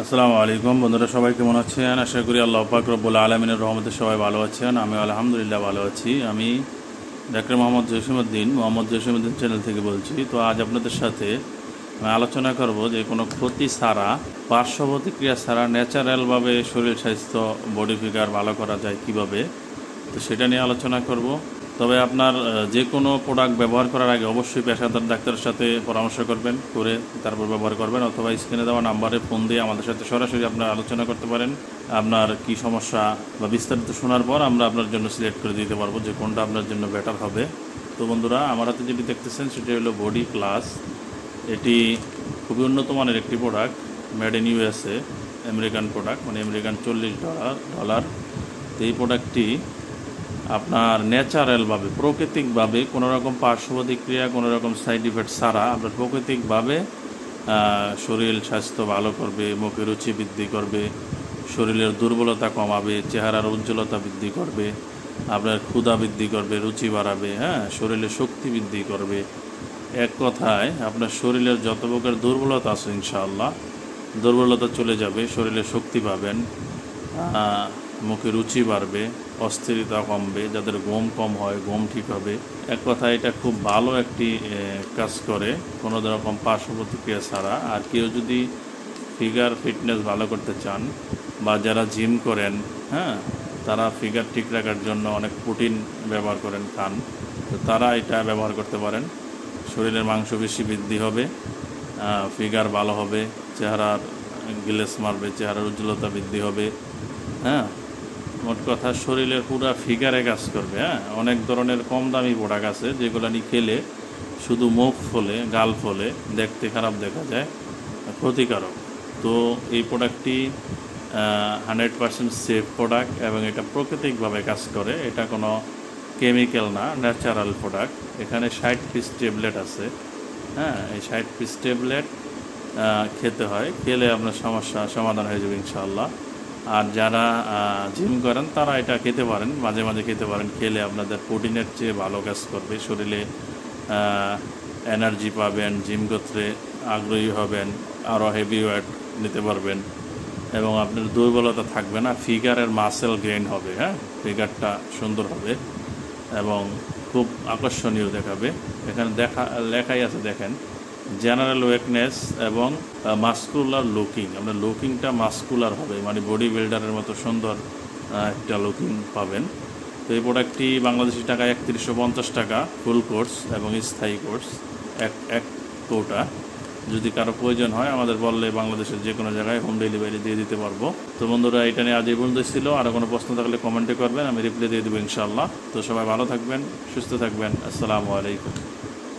আসসালামু আলাইকুম বন্ধুরা, সবাই কেমন আছেন? আশা করি আল্লাহ পাক রব্বুল আলামিনের রহমতে সবাই ভালো আছেন। আমি আলহামদুলিল্লাহ ভালো আছি। আমি ডাক্তার মোহাম্মদ জসিমউদ্দিন চ্যানেল থেকে বলছি। তো আজ আপনাদের সাথে আমি আলোচনা করব যে কোনো ক্ষতি ছাড়া, পার্শ্ব প্রতিক্রিয়া ছাড়া ন্যাচারালভাবে শরীর স্বাস্থ্য বডি ফিগার ভালো করা যায় কিভাবে। তো সেটা নিয়ে আলোচনা করব। তবে আপনার যে কোনো প্রোডাক্ট ব্যবহার করার আগে অবশ্যই পেশাদার ডাক্তারের সাথে পরামর্শ করবেন, করে তারপর ব্যবহার করবেন, অথবা স্ক্রিনে দেওয়া নাম্বারে ফোন দিয়ে আমাদের সাথে সরাসরি আপনারা আলোচনা করতে পারেন। আপনার কি সমস্যা বা বিস্তারিত শোনার পর আমরা আপনার জন্য সিলেক্ট করে দিতে পারবো যে কোনটা আপনার জন্য বেটার হবে। তো বন্ধুরা, আমার হাতে যেটি দেখতেছেন সেটি হলো বডি প্লাস। এটি খুবই উন্নত মানের একটি product, made in USA, American product, মানে আমেরিকান $40। তো এই প্রোডাক্টটি আপনার ন্যাচারালভাবে, প্রাকৃতিকভাবে, কোনো রকম পার্শ্ব প্রতিক্রিয়া, কোনো রকম সাইড ইফেক্ট ছাড়া আপনার প্রাকৃতিকভাবে শরীর স্বাস্থ্য ভালো করবে, মুখে রুচি বৃদ্ধি করবে, শরীরের দুর্বলতা কমাবে, চেহারার উজ্জ্বলতা বৃদ্ধি করবে, আপনার ক্ষুধা বৃদ্ধি করবে, রুচি বাড়াবে, শরীরে শক্তি বৃদ্ধি করবে। এক কথায় আপনার শরীরের যত প্রকার দুর্বলতা আছে ইনশাআল্লাহ দুর্বলতা চলে যাবে, শরীরে শক্তি পাবেন, মুখে রুচি বাড়বে, অস্থিরতা কমবে, যাদের ঘুম কম হয় ঘুম ঠিক হবে। এক কথায় এটা খুব ভালো একটি কাজ করে কোনো রকম পার্শ্ব প্রতিক্রিয়া ছাড়া। আর কেউ যদি ফিগার ফিটনেস ভালো করতে চান বা যারা জিম করেন, তারা ফিগার ঠিক রাখার জন্য অনেক প্রোটিন ব্যবহার করেন, খান, তো তারা এটা ব্যবহার করতে পারেন। শরীরের মাংসপেশি বৃদ্ধি হবে, ফিগার ভালো হবে, চেহারার গ্লেস মারবে, চেহারার উজ্জ্বলতা বৃদ্ধি হবে। মোট কথা শরীরের পুরা ফিগারে কাজ করবে। অনেক ধরনের কম দামি প্রোডাক্ট আছে যেগুলো নিয়ে খেলে শুধু মুখ ফলে, গাল ফলে, দেখতে খারাপ দেখা যায়, ক্ষতিকারক। তো এই প্রোডাক্টটি 100% সেফ প্রোডাক্ট এবং এটা প্রাকৃতিকভাবে কাজ করে। এটা কোনো কেমিক্যাল না, ন্যাচারাল প্রোডাক্ট। এখানে 60 পিস ট্যাবলেট আছে। এই 60 পিস ট্যাবলেট খেতে হয়, খেলে আপনার সমস্যা সমাধান হয়ে যাবে ইনশাআল্লাহ। আর যারা জিম করেন তারা এটা খেতে পারেন, মাঝে মাঝে খেতে পারেন। খেলে আপনাদের প্রোটিনের চেয়ে ভালো কাজ করবে, শরীরে এনার্জি পাবেন, জিম করতে আগ্রহী হবেন, আরও হেভি ওয়েট নিতে পারবেন এবং আপনার দুর্বলতা থাকবে না। ফিগারের মাসেল গেইন হবে, ফিগারটা সুন্দর হবে এবং খুব আকর্ষণীয় দেখাবে। এখানে লেখাই আছে, দেখেন, জেনারেল ওয়েকনেস এবং মাস্কুলার লুকিং। আপনার লুকিংটা মাস্কুলার হবে, মানে বডি বিল্ডারের মতো সুন্দর একটা লুকিং পাবেন। তো এই প্রোডাক্টটি বাংলাদেশি টাকায় 3150 টাকা ফুল কোর্স এবং স্থায়ী কোর্স, এক কৌটা। যদি কারো প্রয়োজন হয় আমাদের বললে বাংলাদেশের যে কোনো জায়গায় হোম ডেলিভারি দিয়ে দিতে পারবো। তো বন্ধুরা, এটা নিয়ে আজ এই পর্যন্ত ছিল। আরও কোনো প্রশ্ন থাকলে কমেন্টে করবেন, আমি রিপ্লাই দিয়ে দেবো ইনশাআল্লাহ। তো সবাই ভালো থাকবেন, সুস্থ থাকবেন। আসসালামু আলাইকুম।